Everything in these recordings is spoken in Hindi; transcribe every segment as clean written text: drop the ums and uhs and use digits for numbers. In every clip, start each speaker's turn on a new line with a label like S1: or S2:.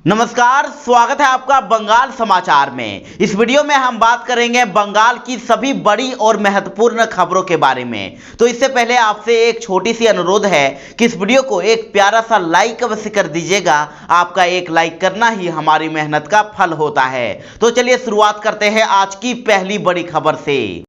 S1: नमस्कार, स्वागत है आपका बंगाल समाचार में। इस वीडियो में हम बात करेंगे बंगाल की सभी बड़ी और महत्वपूर्ण खबरों के बारे में। तो इससे पहले आपसे एक छोटी सी अनुरोध है कि इस वीडियो को एक प्यारा सा लाइक अवश्य कर दीजिएगा। आपका एक लाइक करना ही हमारी मेहनत का फल होता है। तो चलिए शुरुआत करते हैं आज की पहली बड़ी खबर से।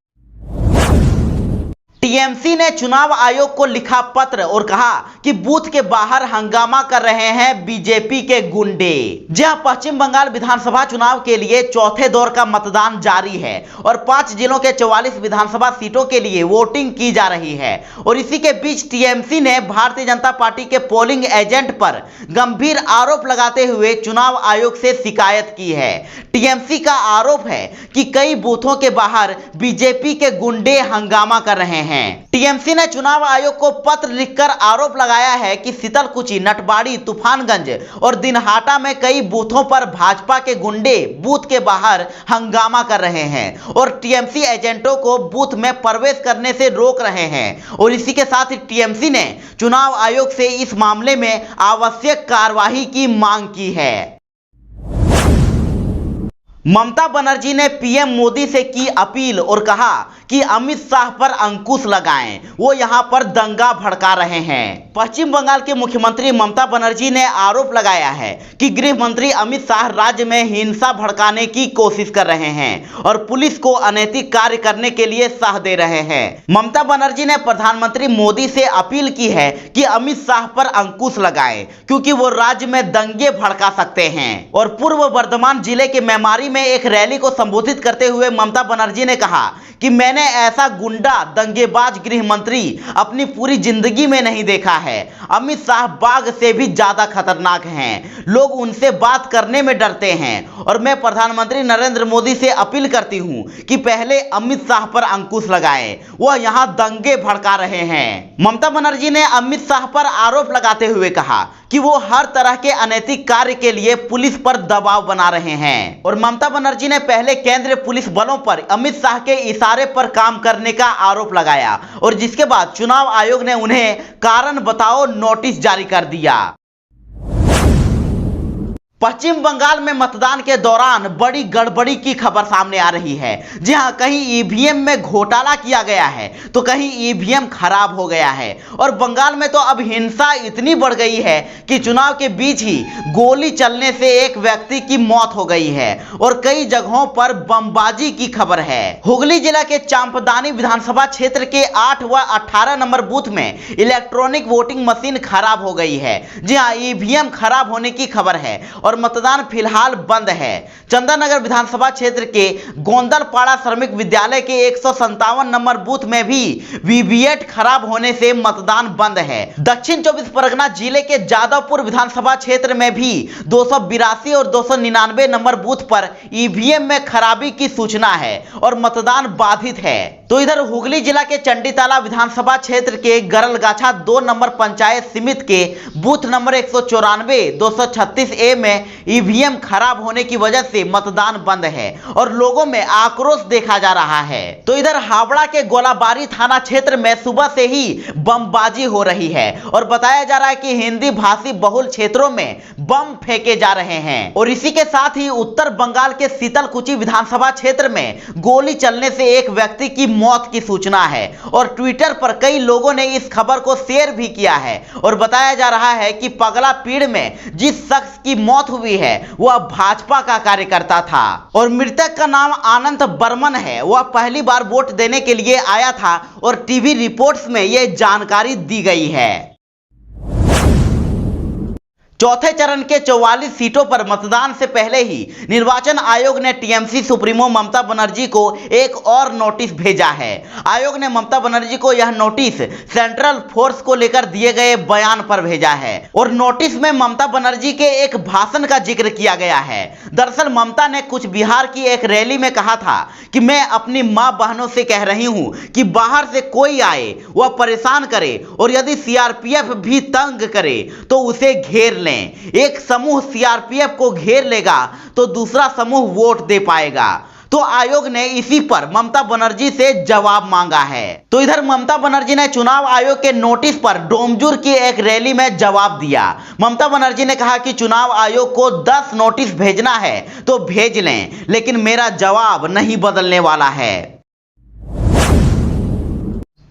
S1: टीएमसी ने चुनाव आयोग को लिखा पत्र और कहा कि बूथ के बाहर हंगामा कर रहे हैं बीजेपी के गुंडे। जहां पश्चिम बंगाल विधानसभा चुनाव के लिए चौथे दौर का मतदान जारी है और 5 जिलों के 44 विधानसभा सीटों के लिए वोटिंग की जा रही है। और इसी के बीच टीएमसी ने भारतीय जनता पार्टी के पोलिंग एजेंट पर गंभीर आरोप लगाते हुए चुनाव आयोग से शिकायत की है। टीएमसी का आरोप है कि कई बूथों के बाहर बीजेपी के गुंडे हंगामा कर रहे हैं। टीएमसी ने चुनाव आयोग को पत्र लिखकर आरोप लगाया है कि शीतलकुची, नटबाड़ी, तूफानगंज और दिनहाटा में कई बूथों पर भाजपा के गुंडे बूथ के बाहर हंगामा कर रहे हैं और टीएमसी एजेंटों को बूथ में प्रवेश करने से रोक रहे हैं। और इसी के साथ ही टीएमसी ने चुनाव आयोग से इस मामले में आवश्यक कार्रवाई की मांग की है। ममता बनर्जी ने पीएम मोदी से की अपील और कहा कि अमित शाह पर अंकुश लगाएं, वो यहां पर दंगा भड़का रहे हैं। पश्चिम बंगाल के मुख्यमंत्री ममता बनर्जी ने आरोप लगाया है कि गृह मंत्री अमित शाह राज्य में हिंसा भड़काने की कोशिश कर रहे हैं और पुलिस को अनैतिक कार्य करने के लिए साथ दे रहे हैं। ममता बनर्जी ने प्रधानमंत्री मोदी से अपील की है कि अमित शाह पर अंकुश लगाएं, क्योंकि वो राज्य में दंगे भड़का सकते हैं। और पूर्व बर्धमान जिले के मेमारी में एक रैली को संबोधित करते हुए ममता बनर्जी ने कहा कि मैंने ऐसा गुंडा दंगेबाज गृह मंत्री अपनी पूरी जिंदगी में नहीं देखा है। अमित शाह बाघ से भी ज्यादा खतरनाक हैं, लोग उनसे बात करने में डरते हैं और मैं प्रधानमंत्री नरेंद्र मोदी से अपील करती हूं कि पहले अमित शाह पर अंकुश लगाएं, वह यहां दंगे भड़का रहे हैं। ममता बनर्जी ने अमित शाह पर आरोप लगाते हुए कहा कि वो हर तरह के अनैतिक कार्य के लिए पुलिस पर दबाव बना रहे हैं। और ममता बनर्जी ने पहले केंद्रीय पुलिस बलों पर अमित शाह के इशारे पर काम करने का आरोप लगाया और जिसके बाद चुनाव आयोग ने उन्हें कारण बताओ नोटिस जारी कर दिया। पश्चिम बंगाल में मतदान के दौरान बड़ी गड़बड़ी की खबर सामने आ रही है। जहां कहीं ईवीएम में घोटाला किया गया है तो कहीं ईवीएम खराब हो गया है। और बंगाल में तो अब हिंसा इतनी बढ़ गई है कि चुनाव के बीच ही गोली चलने से एक व्यक्ति की मौत हो गई है और कई जगहों पर बमबाजी की खबर है। हुगली जिला के चांपदानी विधानसभा क्षेत्र के 8 व 18 नंबर बूथ में इलेक्ट्रॉनिक वोटिंग मशीन खराब हो गई है। जहां ईवीएम खराब होने की खबर है और मतदान फिलहाल बंद है। चंदननगर विधानसभा क्षेत्र के गोंदलपाड़ा श्रमिक विद्यालय के 157 नंबर बूथ में भी वीवीपैट खराब होने से मतदान बंद है। दक्षिण 24 परगना जिले के जादवपुर विधानसभा क्षेत्र में भी 282 और 299 नंबर बूथ पर ईवीएम में खराबी की सूचना है और मतदान बाधित है। तो इधर हुगली जिला के चंडीताला विधानसभा क्षेत्र के गरलगाछा 2 नंबर पंचायत समिति के बूथ नंबर 194, 236 ए में ईवीएम खराब होने की वजह से मतदान बंद है और लोगों में आक्रोश देखा जा रहा है। तो इधर हावड़ा के गोलाबारी थाना क्षेत्र में सुबह से ही बमबाजी हो रही है और बताया जा रहा है कि हिंदी भाषी बहुल क्षेत्रों में बम फेंके जा रहे हैं। और इसी के साथ ही उत्तर बंगाल के शीतलकुची विधानसभा क्षेत्र में गोली चलने से एक व्यक्ति की मौत की सूचना है और ट्विटर पर कई लोगों ने इस खबर को शेयर भी किया है। और बताया जा रहा है कि पगला पीड़ में जिस शख्स की मौत हुई है वह भाजपा का कार्यकर्ता था और मृतक का नाम आनंद बर्मन है। वह पहली बार वोट देने के लिए आया था और टीवी रिपोर्ट्स में यह जानकारी दी गई है। चौथे चरण के 44 सीटों पर मतदान से पहले ही निर्वाचन आयोग ने टीएमसी सुप्रीमो ममता बनर्जी को एक और नोटिस भेजा है। आयोग ने ममता बनर्जी को यह नोटिस सेंट्रल फोर्स को लेकर दिए गए बयान पर भेजा है और नोटिस में ममता बनर्जी के एक भाषण का जिक्र किया गया है। दरअसल ममता ने कुछ बिहार की एक रैली में कहा था कि मैं अपनी मां बहनों से कह रही हूं कि बाहर से कोई आए वह परेशान करे और यदि सीआरपीएफ भी तंग करे तो उसे घेर ले। एक समूह सीआरपीएफ को घेर लेगा तो दूसरा समूह वोट दे पाएगा। तो आयोग ने इसी पर ममता बनर्जी से जवाब मांगा है। तो इधर ममता बनर्जी ने चुनाव आयोग के नोटिस पर डोमजुर की एक रैली में जवाब दिया। ममता बनर्जी ने कहा कि चुनाव आयोग को 10 नोटिस भेजना है तो भेज लें, लेकिन मेरा जवाब नहीं बदलने वाला है।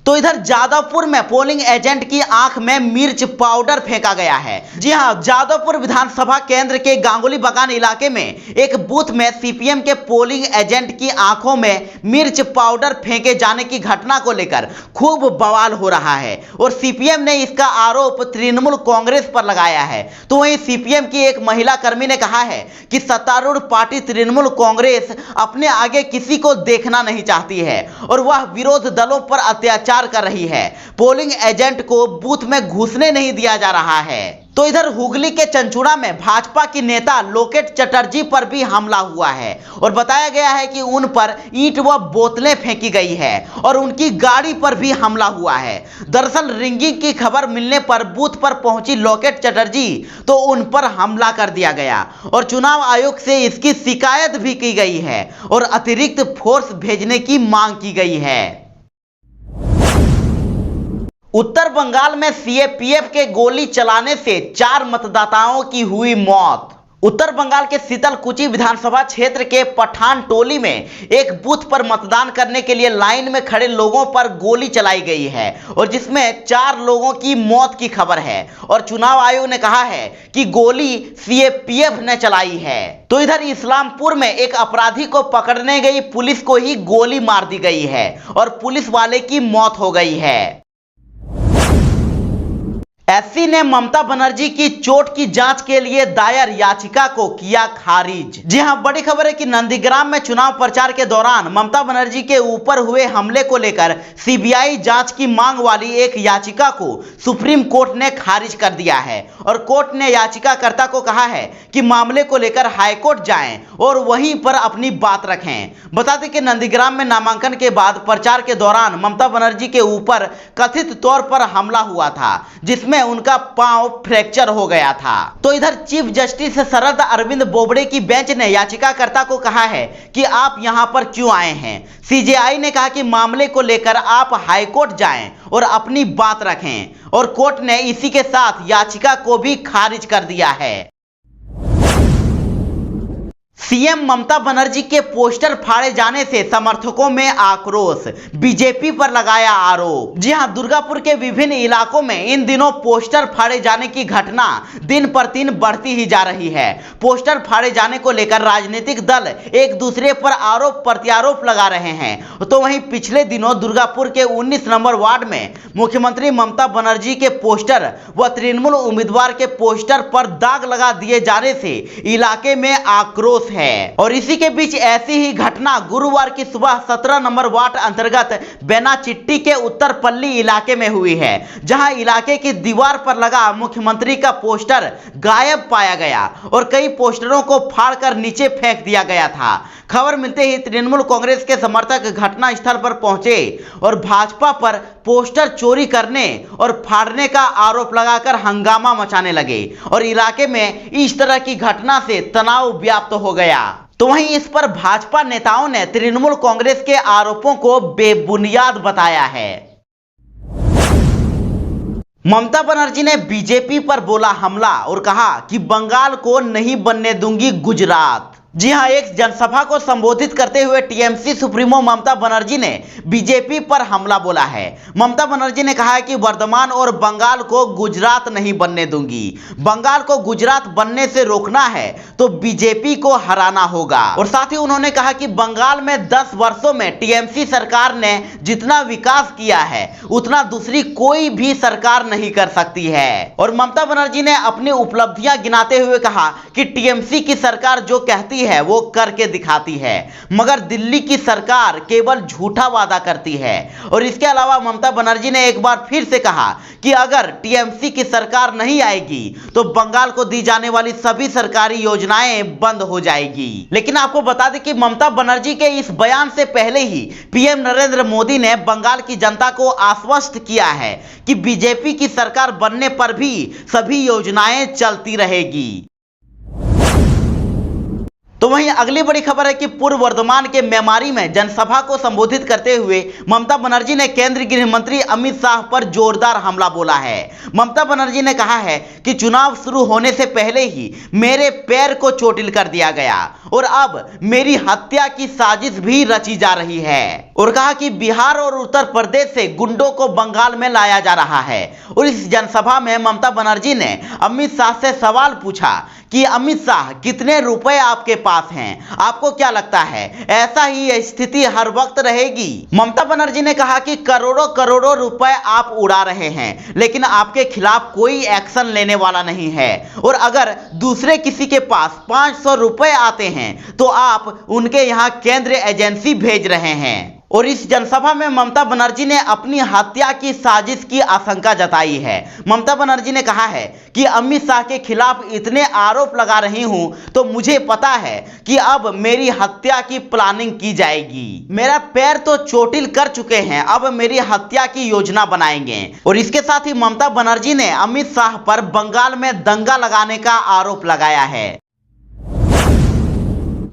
S1: तो इधर जादवपुर में पोलिंग एजेंट की आंख में मिर्च पाउडर फेंका गया है। जी हां, जादवपुर विधानसभा केंद्र के गांगुली बागान इलाके में एक बूथ में सीपीएम के पोलिंग एजेंट की आंखों में मिर्च पाउडर फेंके जाने की घटना को लेकर खूब बवाल हो रहा है और सीपीएम ने इसका आरोप तृणमूल कांग्रेस पर लगाया है। तो वहीं सीपीएम की एक महिला कर्मी ने कहा है कि सत्तारूढ़ पार्टी तृणमूल कांग्रेस अपने आगे किसी को देखना नहीं चाहती है और वह विरोध दलों पर अत्याचार कर रही है। पोलिंग एजेंट को बूथ में घुसने नहीं दिया जा रहा है। तो इधर हुगली के चंचुड़ा में भाजपा की नेता लोकेट चटर्जी पर भी हमला हुआ है और बताया गया है कि उन पर ईंट व बोतलें फेंकी गई है और उनकी गाड़ी पर भी हमला हुआ है। दरअसल रिंगिंग की खबर मिलने पर बूथ पर पहुंची लोकेट चटर्जी तो उन पर हमला कर दिया गया और चुनाव आयोग से इसकी शिकायत भी की गई है और अतिरिक्त फोर्स भेजने की मांग की गई है। उत्तर बंगाल में सीएपीएफ के गोली चलाने से 4 मतदाताओं की हुई मौत। उत्तर बंगाल के शीतलकुची विधानसभा क्षेत्र के पठान टोली में एक बूथ पर मतदान करने के लिए लाइन में खड़े लोगों पर गोली चलाई गई है और जिसमें 4 लोगों की मौत की खबर है और चुनाव आयोग ने कहा है कि गोली सीएपीएफ ने चलाई है। तो इधर इस्लामपुर में एक अपराधी को पकड़ने गई पुलिस को ही गोली मार दी गई है और पुलिस वाले की मौत हो गई है। एससी ने ममता बनर्जी की चोट की जांच के लिए दायर याचिका को किया खारिज। जी हां, बड़ी खबर है कि नंदीग्राम में चुनाव प्रचार के दौरान ममता बनर्जी के ऊपर हुए हमले को लेकर सीबीआई जांच की मांग वाली एक याचिका को सुप्रीम कोर्ट ने खारिज कर दिया है और कोर्ट ने याचिकाकर्ता को कहा है कि मामले को लेकर हाईकोर्ट जाएं और वहीं पर अपनी बात रखें। बता दें कि नंदीग्राम में नामांकन के बाद प्रचार के दौरान ममता बनर्जी के ऊपर कथित तौर पर हमला हुआ था जिसमें उनका पांव फ्रैक्चर हो गया था। तो इधर चीफ जस्टिस शरद अरविंद बोबडे की बेंच ने याचिकाकर्ता को कहा है कि आप यहां पर क्यों आए हैं। सीजेआई ने कहा कि मामले को लेकर आप हाईकोर्ट जाएं और अपनी बात रखें और कोर्ट ने इसी के साथ याचिका को भी खारिज कर दिया है। सीएम ममता बनर्जी के पोस्टर फाड़े जाने से समर्थकों में आक्रोश, बीजेपी पर लगाया आरोप। जी हां, दुर्गापुर के विभिन्न इलाकों में इन दिनों पोस्टर फाड़े जाने की घटना दिन पर दिन बढ़ती ही जा रही है। पोस्टर फाड़े जाने को लेकर राजनीतिक दल एक दूसरे पर आरोप प्रत्यारोप लगा रहे हैं। तो वहीं पिछले दिनों दुर्गापुर के 19 नंबर वार्ड में मुख्यमंत्री ममता बनर्जी के पोस्टर व तृणमूल उम्मीदवार के पोस्टर पर दाग लगा दिए जाने से इलाके में आक्रोश है। और इसी के बीच ऐसी ही घटना गुरुवार की सुबह 17 नंबर वार्ड अंतर्गत बेनाचिट्टी के उत्तरपल्ली इलाके में हुई है, जहां इलाके की दीवार पर लगा मुख्यमंत्री का पोस्टर गायब पाया गया और कई पोस्टरों को फाड़कर नीचे फेंक दिया गया था। खबर मिलते ही तृणमूल कांग्रेस के समर्थक घटना स्थल पर पहुंचे और भाजपा पर पोस्टर चोरी करने और फाड़ने का आरोप लगाकर हंगामा मचाने लगे और इलाके में इस तरह की घटना से तनाव व्याप्त हो गया। तो वहीं इस पर भाजपा नेताओं ने तृणमूल कांग्रेस के आरोपों को बेबुनियाद बताया है। ममता बनर्जी ने बीजेपी पर बोला हमला और कहा कि बंगाल को नहीं बनने दूंगी गुजरात। जी हां, एक जनसभा को संबोधित करते हुए टीएमसी सुप्रीमो ममता बनर्जी ने बीजेपी पर हमला बोला है। ममता बनर्जी ने कहा है कि वर्धमान और बंगाल को गुजरात नहीं बनने दूंगी। बंगाल को गुजरात बनने से रोकना है तो बीजेपी को हराना होगा। और साथ ही उन्होंने कहा कि बंगाल में 10 वर्षों में टीएमसी सरकार ने जितना विकास किया है उतना दूसरी कोई भी सरकार नहीं कर सकती है। और ममता बनर्जी ने अपनी उपलब्धियां गिनाते हुए कहा कि टीएमसी की सरकार जो कहती है वो करके दिखाती है, मगर दिल्ली की सरकार केवल झूठा वादा करती है। और इसके अलावा ममता बनर्जी ने एक बार फिर से कहा कि अगर टीएमसी की सरकार नहीं आएगी तो बंगाल को दी जाने वाली सभी सरकारी योजनाएं बंद हो जाएगी। लेकिन आपको बता दें कि ममता बनर्जी के इस बयान से पहले ही पीएम नरेंद्र मोदी ने बंगाल की जनता को आश्वस्त किया है कि बीजेपी की सरकार बनने पर भी सभी योजनाएं चलती रहेगी। तो वहीं अगली बड़ी खबर है कि पूर्व वर्धमान के मेमारी में जनसभा को संबोधित करते हुए ममता बनर्जी ने केंद्रीय गृह मंत्री अमित शाह पर जोरदार हमला बोला है। ममता बनर्जी ने कहा है कि चुनाव शुरू होने से पहले ही मेरे पैर को चोटिल कर दिया गया और अब मेरी हत्या की साजिश भी रची जा रही है और कहा कि बिहार और उत्तर प्रदेश से गुंडों को बंगाल में लाया जा रहा है। और इस जनसभा में ममता बनर्जी ने अमित शाह से सवाल पूछा कि अमित शाह कितने रुपए आपके पास हैं? आपको क्या लगता है ऐसा ही स्थिति हर वक्त रहेगी? ममता बनर्जी ने कहा कि करोड़ों करोड़ों रुपए आप उड़ा रहे हैं लेकिन आपके खिलाफ कोई एक्शन लेने वाला नहीं है और अगर दूसरे किसी के पास 500 रुपए आते हैं तो आप उनके यहाँ केंद्रीय एजेंसी भेज रहे हैं। और इस जनसभा में ममता बनर्जी ने अपनी हत्या की साजिश की आशंका जताई है। ममता बनर्जी ने कहा है कि अमित शाह के खिलाफ इतने आरोप लगा रही हूं तो मुझे पता है कि अब मेरी हत्या की प्लानिंग की जाएगी। मेरा पैर तो चोटिल कर चुके हैं, अब मेरी हत्या की योजना बनाएंगे। और इसके साथ ही ममता बनर्जी ने अमित शाह पर बंगाल में दंगा लगाने का आरोप लगाया है।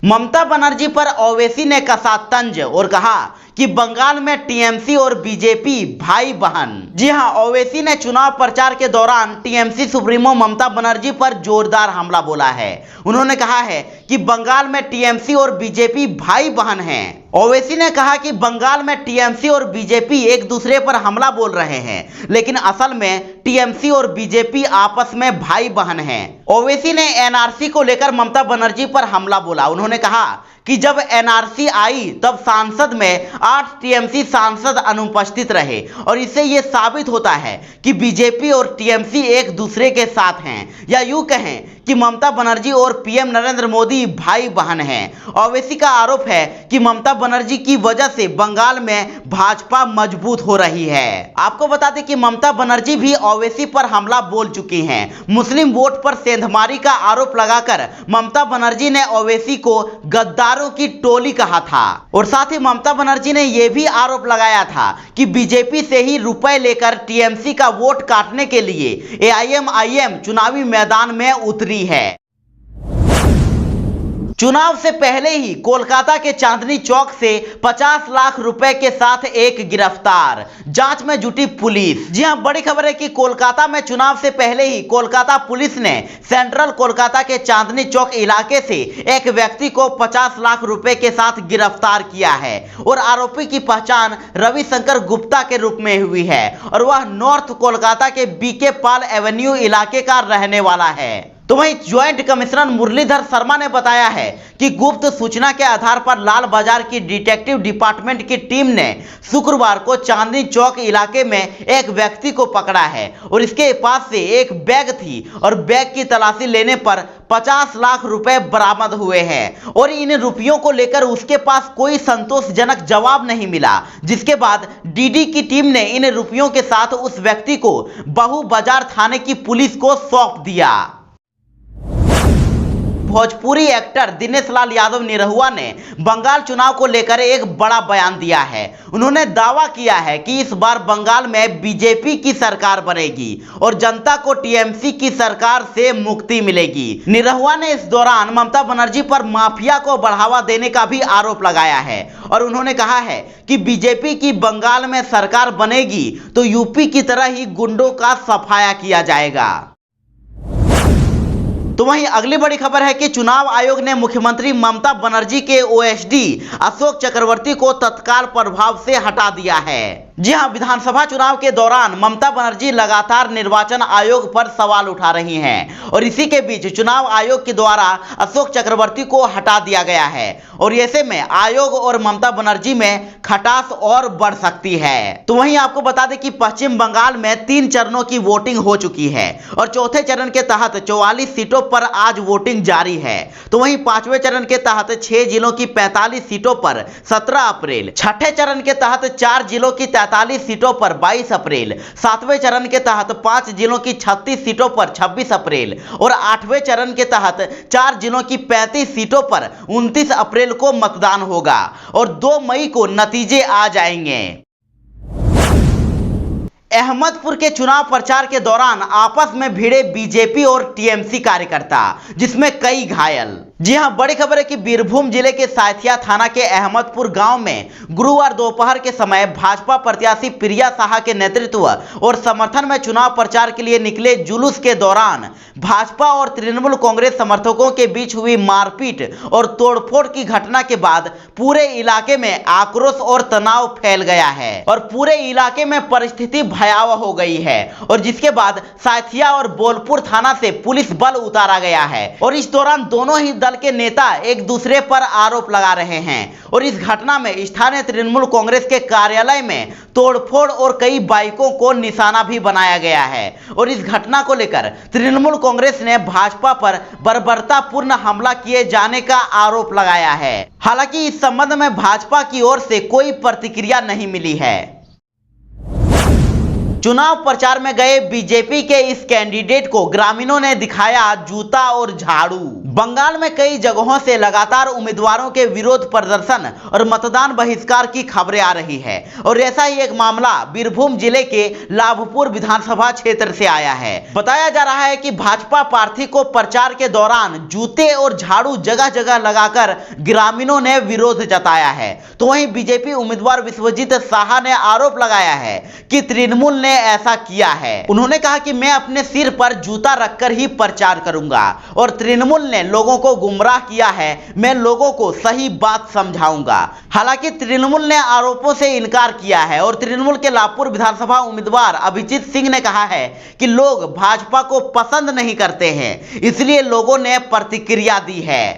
S1: ममता बनर्जी पर ओवैसी ने कसा तंज और कहा कि बंगाल में टीएमसी और बीजेपी भाई बहन। जी हां, ओवैसी ने चुनाव प्रचार के दौरान टीएमसी सुप्रीमो ममता बनर्जी पर जोरदार हमला बोला है। उन्होंने कहा है कि बंगाल में टीएमसी और बीजेपी भाई बहन हैं। ओवैसी ने कहा कि बंगाल में टीएमसी और बीजेपी एक दूसरे पर हमला बोल रहे हैं लेकिन असल में टीएमसी और बीजेपी आपस में भाई बहन हैं। ओवैसी ने एनआरसी को लेकर ममता बनर्जी पर हमला बोला। उन्होंने कहा कि जब एनआरसी आई तब सांसद में 8 टीएमसी सांसद अनुपस्थित रहे और इससे यह साबित होता है कि बीजेपी और टीएमसी एक दूसरे के साथ हैं, या यूं कहें कि ममता बनर्जी और पीएम नरेंद्र मोदी भाई बहन हैं। ओवैसी का आरोप है कि ममता बनर्जी की वजह से बंगाल में भाजपा मजबूत हो रही है। आपको बता दें कि ममता बनर्जी भी ओवैसी पर हमला बोल चुकी हैं। मुस्लिम वोट पर सेंधमारी का आरोप लगाकर ममता बनर्जी ने ओवैसी को गद्दारों की टोली कहा था और साथ ही ममता बनर्जी ने यह भी आरोप लगाया था कि बीजेपी से ही रुपए लेकर टीएमसी का वोट काटने के लिए एआईएमआईएम चुनावी मैदान में उतरी है। चुनाव से पहले ही कोलकाता के चांदनी चौक से 50 लाख रुपए के साथ एक गिरफ्तार, जांच में जुटी पुलिस। जी हां, बड़ी खबर है कि कोलकाता में चुनाव से पहले ही कोलकाता पुलिस ने सेंट्रल कोलकाता के चांदनी चौक इलाके से एक व्यक्ति को 50 लाख रुपए के साथ गिरफ्तार किया है और आरोपी की पहचान रविशंकर गुप्ता के रूप में हुई है और वह नॉर्थ कोलकाता के बीके पाल एवेन्यू इलाके का रहने वाला है। तो वहीं ज्वाइंट कमिश्नर मुरलीधर शर्मा ने बताया है कि गुप्त सूचना के आधार पर लाल बाजार की डिटेक्टिव डिपार्टमेंट की टीम ने शुक्रवार को चांदनी चौक इलाके में एक व्यक्ति को पकड़ा है और इसके पास से एक बैग थी और बैग की तलाशी लेने पर 50 लाख रुपए बरामद हुए हैं और इन रुपयों को लेकर उसके पास कोई संतोषजनक जवाब नहीं मिला, जिसके बाद डीडी की टीम ने इन रुपयों के साथ उस व्यक्ति को बहु बाजार थाने की पुलिस को सौंप दिया। भोजपुरी एक्टर दिनेश लाल यादव निरहुआ ने बंगाल चुनाव को लेकर एक बड़ा बयान दिया है। उन्होंने दावा किया है कि इस बार बंगाल में बीजेपी की सरकार बनेगी और जनता को टीएमसी की सरकार से मुक्ति मिलेगी। निरहुआ ने इस दौरान ममता बनर्जी पर माफिया को बढ़ावा देने का भी आरोप लगाया है और उन्होंने कहा है कि बीजेपी की बंगाल में सरकार बनेगी तो यूपी की तरह ही गुंडों का सफाया किया जाएगा। तो वहीं अगली बड़ी खबर है कि चुनाव आयोग ने मुख्यमंत्री ममता बनर्जी के ओएसडी अशोक चक्रवर्ती को तत्काल प्रभाव से हटा दिया है। जी हां, विधानसभा चुनाव के दौरान ममता बनर्जी लगातार निर्वाचन आयोग पर सवाल उठा रही हैं और इसी के बीच चुनाव आयोग के द्वारा अशोक चक्रवर्ती को हटा दिया गया है और ऐसे में आयोग और ममता बनर्जी में खटास और बढ़ सकती है। तो वहीं आपको बता दें कि पश्चिम बंगाल में 3 चरणों की वोटिंग हो चुकी है और चौथे चरण के तहत 44 सीटों पर आज वोटिंग जारी है। तो वहीं 5वें चरण के तहत 6 जिलों की 45 सीटों पर 17 अप्रैल, छठे चरण के तहत 4 जिलों की 43 सीटों पर 22 अप्रैल, 7वें चरण के तहत 5 जिलों की 36 सीटों पर 26 अप्रैल और 8वें चरण के तहत 4 जिलों की 35 सीटों पर 29 अप्रैल को मतदान होगा और 2 मई को नतीजे आ जाएंगे। अहमदपुर के चुनाव प्रचार के दौरान आपस में भिड़े बीजेपी और टीएमसी कार्यकर्ता, जिसमें कई घायल। जी हां, बड़ी खबर है कि बीरभूम जिले के सायथिया थाना के अहमदपुर गांव में गुरुवार दोपहर के समय भाजपा प्रत्याशी प्रिया साहा के नेतृत्व और समर्थन में चुनाव प्रचार के लिए निकले जुलूस के दौरान भाजपा और तृणमूल कांग्रेस समर्थकों के बीच हुई मारपीट और तोड़फोड़ की घटना के बाद पूरे इलाके में आक्रोश और तनाव फैल गया है और पूरे इलाके में परिस्थिति भयावह हो गई है और जिसके बाद सायथिया और बोलपुर थाना से पुलिस बल उतारा गया है और इस दौरान दोनों ही दल के नेता एक दूसरे पर आरोप लगा रहे हैं और इस घटना में स्थानीय तृणमूल कांग्रेस के कार्यालय में तोड़फोड़ और कई बाइकों को निशाना भी बनाया गया है और इस घटना को लेकर तृणमूल कांग्रेस ने भाजपा पर बर्बरतापूर्ण हमला किए जाने का आरोप लगाया है। हालांकि इस संबंध में भाजपा की ओर से कोई प्रतिक्रिया नहीं मिली है। चुनाव प्रचार में गए बीजेपी के इस कैंडिडेट को ग्रामीणों ने दिखाया जूता और झाड़ू। बंगाल में कई जगहों से लगातार उम्मीदवारों के विरोध प्रदर्शन और मतदान बहिष्कार की खबरें आ रही है और ऐसा ही एक मामला बीरभूम जिले के लाभपुर विधानसभा क्षेत्र से आया है। बताया जा रहा है कि भाजपा प्रार्थी को प्रचार के दौरान जूते और झाड़ू जगह जगह लगाकर ग्रामीणों ने विरोध जताया है। तो वहीं बीजेपी उम्मीदवार विश्वजीत साहा ने आरोप लगाया है कि तृणमूल ने ऐसा किया है। उन्होंने कहा कि मैं अपने सिर पर जूता रखकर ही प्रचार करूंगा और तृणमूल ने लोगों को गुमराह किया है, मैं लोगों को सही बात समझाऊंगा। हालांकि तृणमूल ने आरोपों से इनकार किया है और तृणमूल के लाभपुर विधानसभा उम्मीदवार अभिजीत सिंह ने कहा है कि लोग भाजपा को पसंद नहीं करते हैं, इसलिए लोगों ने प्रतिक्रिया दी है।